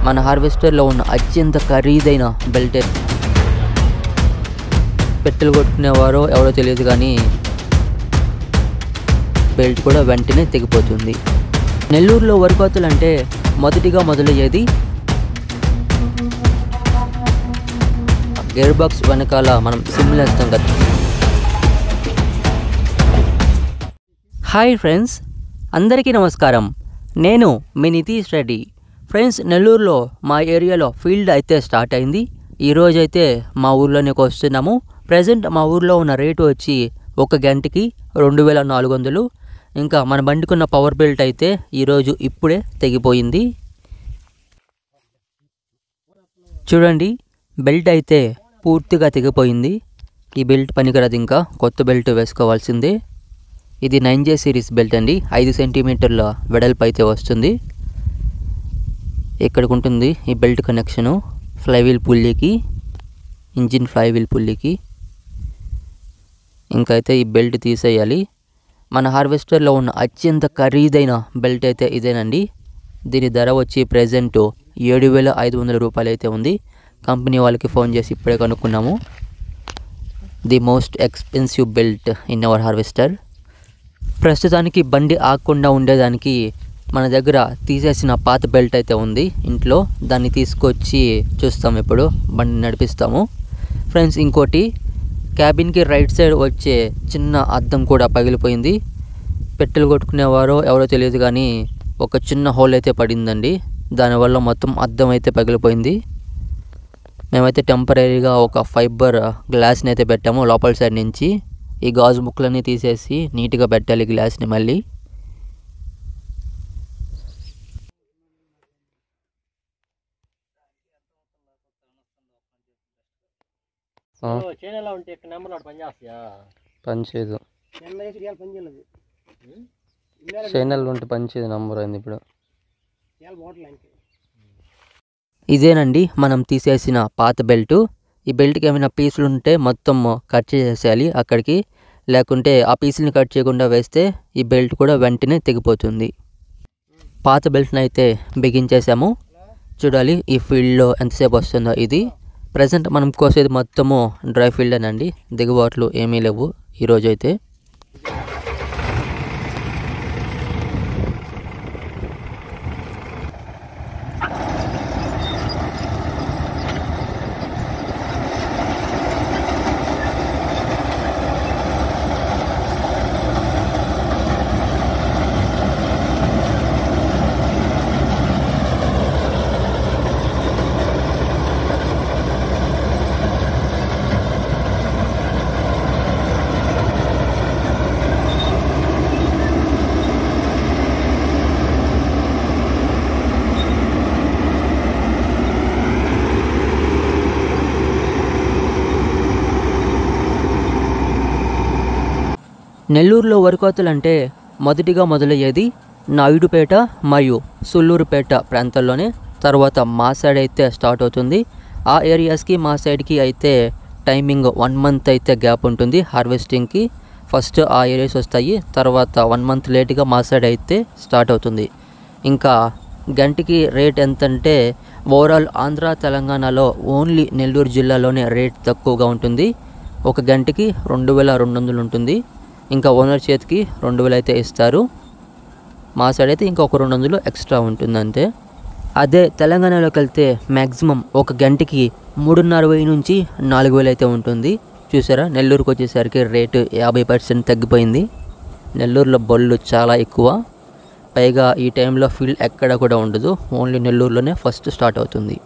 మన హార్వెస్టర్లో ఉన్న అత్యంత ఖరీదైన బెల్ట్. పెట్టెలు కొట్టుకునేవారో ఎవరో తెలియదు కానీ బెల్ట్ కూడా వెంటనే తెగిపోతుంది. నెల్లూరులో వరికోతలు అంటే మొదటిగా మొదలయ్యేది గేర్ బాక్స్ వెనకాల మనం సిమ్లు వేస్తాం కదా. హాయ్ ఫ్రెండ్స్, అందరికీ నమస్కారం. నేను మీ నితీష్ రెడ్డి. ఫ్రెండ్స్, నెల్లూరులో మా ఏరియాలో ఫీల్డ్ అయితే స్టార్ట్ అయింది. ఈరోజైతే మా ఊర్లోనే వస్తున్నాము. ప్రజెంట్ మా ఊర్లో ఉన్న రేటు వచ్చి ఒక గంటకి 2400. ఇంకా మన బండికున్న పవర్ బెల్ట్ అయితే ఈరోజు ఇప్పుడే తెగిపోయింది. చూడండి, బెల్ట్ అయితే పూర్తిగా తెగిపోయింది. ఈ బెల్ట్ పనికిరాదు, ఇంకా కొత్త బెల్ట్ వేసుకోవాల్సిందే. ఇది 9J సిరీస్ బెల్ట్ అండి. 5 సెంటీమీటర్ల వెడల్పు అయితే వస్తుంది. ఇక్కడికి ఉంటుంది ఈ బెల్ట్ కనెక్షను ఫ్లైవీల్ పుల్లీకి, ఇంజిన్ ఫ్లైవీల్ పుల్లీకి. ఇంకైతే ఈ బెల్ట్ తీసేయాలి. మన హార్వెస్టర్లో ఉన్న అత్యంత ఖరీదైన బెల్ట్ అయితే ఇదేనండి. దీని ధర వచ్చి ప్రెజెంట్ 7500 రూపాయలు అయితే ఉంది. కంపెనీ వాళ్ళకి ఫోన్ చేసి ఇప్పుడే కనుక్కున్నాము. The most expensive belt in our harvester. ప్రస్తుతానికి బండి ఆగకుండా ఉండేదానికి మన దగ్గర తీసేసిన పాత బెల్ట్ అయితే ఉంది ఇంట్లో. దాన్ని తీసుకొచ్చి చూస్తాం, ఇప్పుడు బండి నడిపిస్తాము. ఫ్రెండ్స్, ఇంకోటి, క్యాబిన్కి రైట్ సైడ్ వచ్చే చిన్న అద్దం కూడా పగిలిపోయింది. పెట్టెలు కొట్టుకునేవారో ఎవరో తెలియదు కానీ ఒక చిన్న హోల్ అయితే పడిందండి. దానివల్ల మొత్తం అద్దం అయితే పగిలిపోయింది. మేమైతే టెంపరీగా ఒక ఫైబర్ గ్లాస్ని అయితే పెట్టాము లోపల సైడ్ నుంచి. ఈ గాజు ముక్కలన్నీ తీసేసి నీట్గా పెట్టాలి గ్లాస్ని మళ్ళీ. పనిచేయదు, చైనల్ ఉంటే పనిచేయదు నంబర్ అయింది ఇప్పుడు. ఇదేనండి మనం తీసేసిన పాత బెల్ట్. ఈ బెల్ట్కి ఏమైనా పీసులు ఉంటే మొత్తం కట్ చేసేయాలి అక్కడికి, లేకుంటే ఆ పీసులని కట్ చేయకుండా వేస్తే ఈ బెల్ట్ కూడా వెంటనే తెగిపోతుంది. పాత బెల్ట్ని అయితే బిగించేసాము. చూడాలి ఈ ఫీల్డ్లో ఎంతసేపు వస్తుందో. ఇది ప్రజెంట్ మనం కోసేది మొత్తము డ్రై ఫీల్డేనండి, దిగుబాట్లు ఏమీ లేవు ఈరోజైతే. నెల్లూరులో వరికోతలు అంటే మొదటిగా మొదలయ్యేది నాయుడుపేట మరియు సుల్లూరుపేట ప్రాంతాల్లోనే. తర్వాత మా సైడ్ అయితే స్టార్ట్ అవుతుంది. ఆ ఏరియాస్కి మా సైడ్కి అయితే టైమింగ్ 1 మంత్ అయితే గ్యాప్ ఉంటుంది హార్వెస్టింగ్కి. ఫస్ట్ ఆ ఏరియాస్ వస్తాయి, తర్వాత 1 మంత్ లేట్గా మా సైడ్ అయితే స్టార్ట్ అవుతుంది. ఇంకా గంటకి రేట్ ఎంతంటే ఓవరాల్ ఆంధ్ర తెలంగాణలో ఓన్లీ నెల్లూరు జిల్లాలోనే రేట్ తక్కువగా ఉంటుంది. ఒక గంటకి 2200 ఉంటుంది. ఇంకా ఓనర్ చేతికి 2000 అయితే ఇస్తారు. మా సైడ్ అయితే ఇంకొక 200 ఎక్స్ట్రా ఉంటుంది అంతే. అదే తెలంగాణలోకి వెళ్తే మ్యాక్సిమం ఒక గంటకి 3500 నుంచి 4000 అయితే ఉంటుంది. చూసారా, నెల్లూరుకి వచ్చేసరికి రేటు 50% తగ్గిపోయింది. నెల్లూరులో బళ్ళు చాలా ఎక్కువ, పైగా ఈ టైంలో ఫీల్డ్ ఎక్కడ కూడా ఉండదు. ఓన్లీ నెల్లూరులోనే ఫస్ట్ స్టార్ట్ అవుతుంది.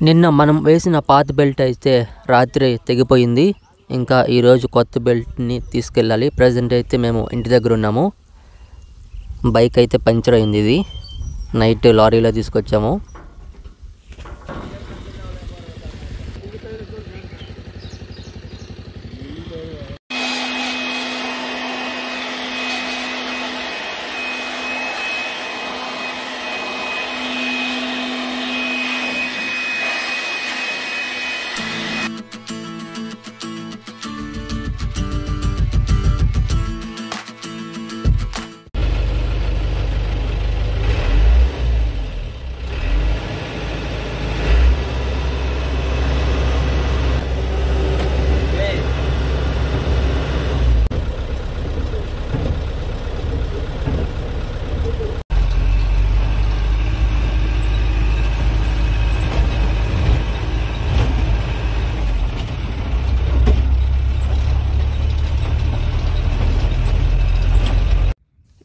నిన్న మనం వేసిన పాత బెల్ట్ అయితే రాత్రి తెగిపోయింది. ఇంకా ఈరోజు కొత్త బెల్ట్ని తీసుకెళ్ళాలి. ప్రజెంట్ అయితే మేము ఇంటి దగ్గర ఉన్నాము. బైక్ అయితే పంచర్ అయింది. ఇది నైట్ లారీలో తీసుకొచ్చాము.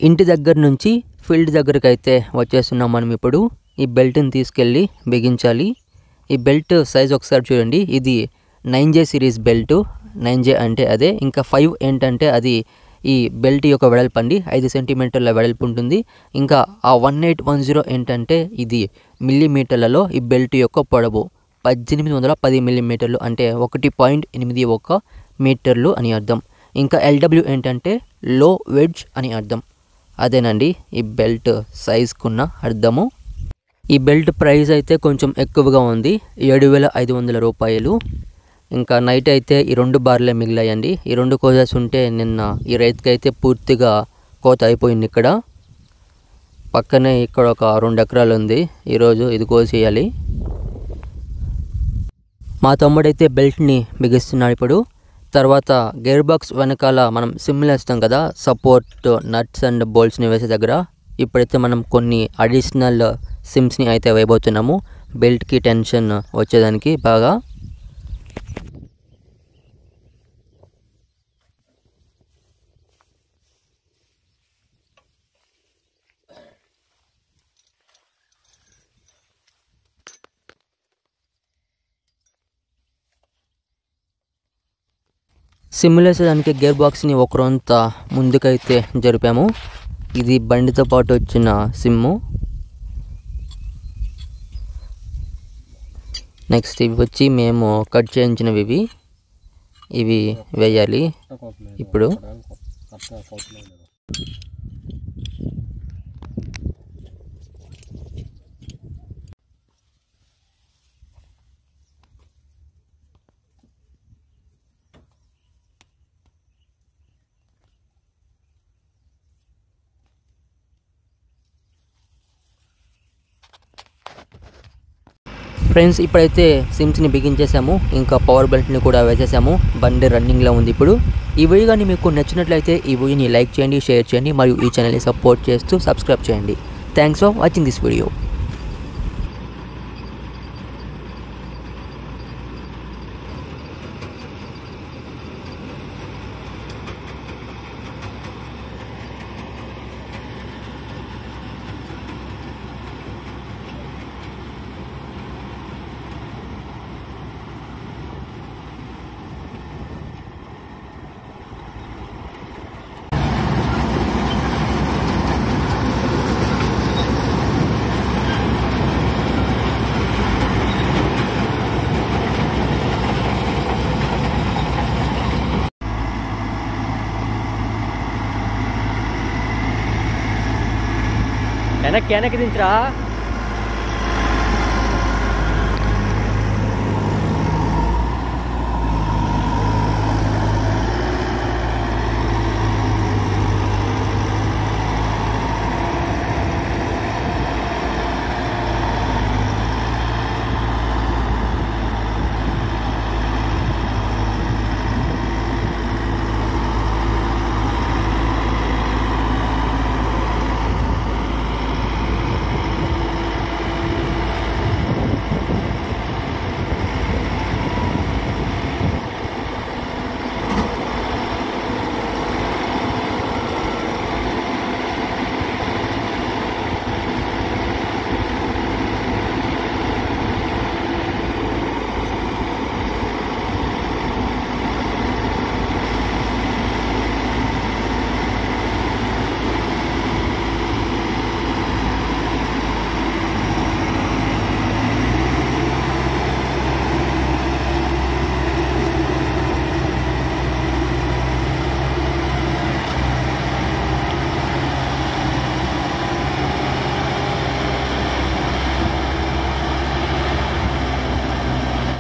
ఇంటి దగ్గర నుంచి ఫీల్డ్ దగ్గరికి అయితే వచ్చేస్తున్నాం మనం. ఇప్పుడు ఈ బెల్ట్ని తీసుకెళ్ళి బిగించాలి. ఈ బెల్ట్ సైజ్ ఒకసారి చూడండి. ఇది 9J సిరీస్ బెల్ట్. 9J అంటే అదే. ఇంకా 5 ఏంటంటే అది ఈ బెల్ట్ యొక్క వెడల్పు అండి. 5 సెంటీమీటర్ల వెడల్పు ఉంటుంది. ఇంకా ఆ 1810 ఏంటంటే ఇది మిల్లీమీటర్లలో ఈ బెల్ట్ యొక్క పొడవు 1810 మిల్లీమీటర్లు అంటే 1.81 మీటర్లు అని అర్థం. ఇంకా LW ఏంటంటే లో వెడ్జ్ అని అర్థం. అదేనండి ఈ బెల్ట్ సైజ్కున్న అర్థము. ఈ బెల్ట్ ప్రైస్ అయితే కొంచెం ఎక్కువగా ఉంది, 7,500 రూపాయలు. ఇంకా నైట్ అయితే ఈ 2 బార్లే మిగిలాయండి. ఈ 2 కోసేసి ఉంటే నిన్న ఈ రైతుకి అయితే పూర్తిగా కోత అయిపోయింది. ఇక్కడ పక్కనే ఇక్కడ ఒక 2 ఎకరాలు ఉంది. ఈరోజు ఇది కోసేయాలి. మా తమ్ముడైతే బెల్ట్ని బిగిస్తున్నాడు ఇప్పుడు. తర్వాత గేర్ బాక్స్ వెనకాల మనం సిమ్లు వేస్తాం కదా, సపోర్ట్ నట్స్ అండ్ బోల్ట్స్ని వేసే దగ్గర. ఇప్పుడైతే మనం కొన్ని అడిషనల్ సిమ్స్ని అయితే వేయబోతున్నాము బెల్ట్కి టెన్షన్ వచ్చేదానికి బాగా. సిమ్యులేషన్కి గేర్ బాక్స్ని ఒకరంత ముందుకైతే జరిపాము. ఇది బండితో పాటు వచ్చిన సిమ్ము. నెక్స్ట్ ఇవి వచ్చి మేము కట్ చేయించినవి. ఇవి వేయాలి ఇప్పుడు. ఫ్రెండ్స్ ఇప్పుడైతే సిమ్స్ని బిగించేసాము. ఇంకా పవర్ బెల్ట్ని కూడా వేసేసాము. బండి రన్నింగ్లో ఉంది ఇప్పుడు. ఈ వీడియో కానీ మీకు నచ్చినట్లయితే ఈ వీడియోని లైక్ చేయండి, షేర్ చేయండి మరియు ఈ ఛానల్ని సపోర్ట్ చేస్తూ సబ్స్క్రైబ్ చేయండి. Thanks for watching this video. వెనక్కి దించరా.